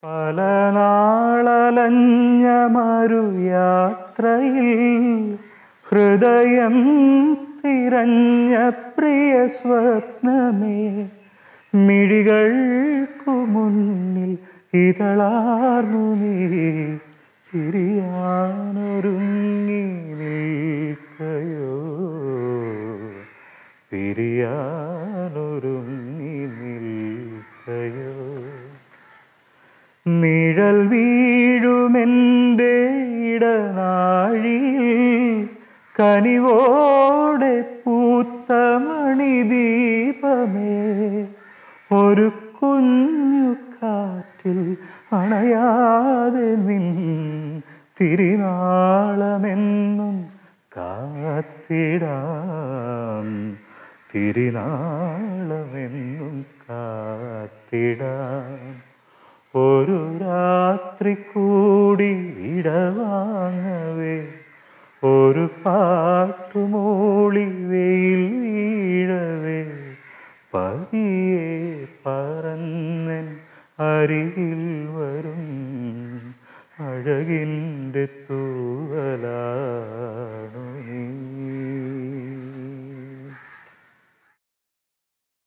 പല നാളലഞ്ഞ മറുയാത്രയിൽ ഹൃദയം തിരഞ്ഞ പ്രിയ സ്വപ്നമേ, മിഴികൾക്കു മുന്നിൽ ഇതളാർന്നു നീ പിരിയാനൊരുങ്ങി നിൽക്കയോ, പിരിയാനൊരുങ്ങി നിൽക്കയോ. നിഴൽ വീഴുമെൻ്റെ ഇടനാഴിയിൽ കനിവോടെ പൂത്ത മണിദീപമേ, ഒരു കുഞ്ഞു കാറ്റിൽ അണയാതെ നിൻ തിരിനാളമെന്നും കാത്തിടാം, തിരിനാളമെന്നും കാത്തിടാം. ഒരു രാത്രി കൂടി വിടവാങ്ങവേ, ഒരു പാട്ടുമൂളി വെയിൽ വീഴവേ, പതിയെ പറന്നൻ അരികിൽ വരും അഴകിൻ്റെ തൂവലാ.